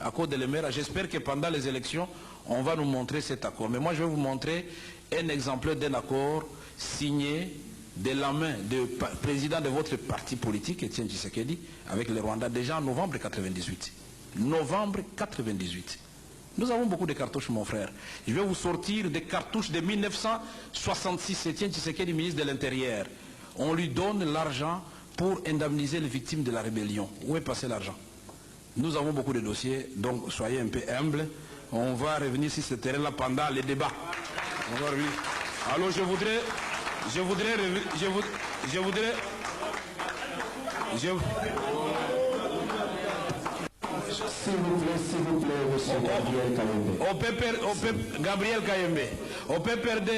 accord de l'Emera. J'espère que pendant les élections, on va nous montrer cet accord. Mais moi, je vais vous montrer un exemplaire d'un accord signé de la main du président de votre parti politique, Etienne Tshisekedi, avec le Rwanda, déjà en novembre 1998. Novembre 1998. Nous avons beaucoup de cartouches, mon frère. Je vais vous sortir des cartouches de 1966. Etienne Tshisekedi, ministre de l'Intérieur. On lui donne l'argent pour indemniser les victimes de la rébellion. Où est passé l'argent? Nous avons beaucoup de dossiers, donc soyez un peu humbles. On va revenir sur ce terrain-là pendant les débats. On va revenir. Alors je voudrais... S'il vous plaît, monsieur Gabriel Kayembe. Au PPRD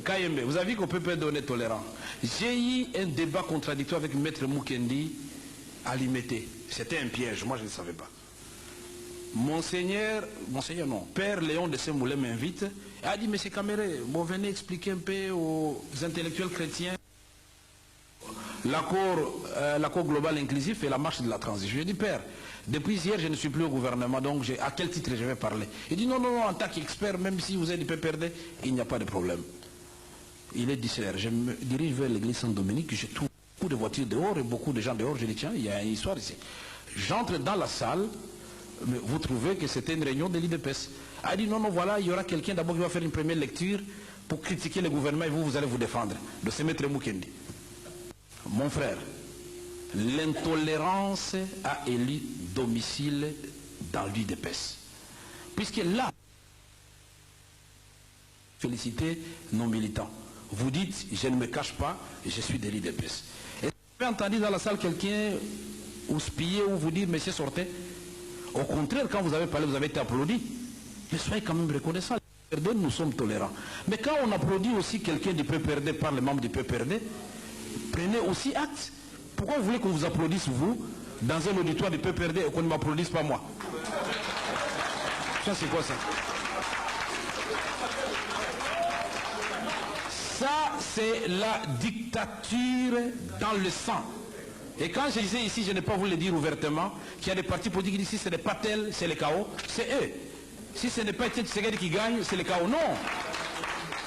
Kayembe, vous avez vu qu'au PPRD on est tolérant. J'ai eu un débat contradictoire avec Maître Mukendi à Limité. C'était un piège, moi je ne savais pas. Monseigneur non, Père Léon de Saint-Moulin m'invite et a dit, monsieur Caméré, bon, venez expliquer un peu aux intellectuels chrétiens l'accord global inclusif et la marche de la transition. Je dis, Père, depuis hier, je ne suis plus au gouvernement, donc à quel titre je vais parler? Il dit, non, en tant qu'expert, même si vous êtes du PPRD, il n'y a pas de problème. Il est 10h, je me dirige vers l'église Saint-Dominique, je trouve beaucoup de voitures dehors et beaucoup de gens dehors, je dis, tiens, il y a une histoire ici. J'entre dans la salle, mais vous trouvez que c'était une réunion de l'IDPS. Elle a dit non, voilà, il y aura quelqu'un d'abord qui va faire une première lecture pour critiquer le gouvernement et vous allez vous défendre. De ce maître Mukendi. Mon frère, l'intolérance a élu domicile dans l'IDPS. Puisque là, félicitez nos militants. Vous dites, je ne me cache pas, je suis de l'IDPS. Et vous avez entendu dans la salle quelqu'un houspiller ou vous dire, monsieur, sortez. Au contraire, quand vous avez parlé, vous avez été applaudi. Mais soyez quand même reconnaissants. Nous sommes tolérants. Mais quand on applaudit aussi quelqu'un du PPRD par les membres du PPRD, prenez aussi acte. Pourquoi vous voulez qu'on vous applaudisse, vous, dans un auditoire du PPRD et qu'on ne m'applaudisse pas moi? Ça, c'est quoi ça? Ça, c'est la dictature dans le sang. Et quand je disais ici, je n'ai pas voulu le dire ouvertement, qu'il y a des partis politiques qui disent, si ce n'est pas tel, c'est le chaos, c'est eux. Si ce n'est pas Etienne Tshisekedi qui gagne, c'est le chaos. Non.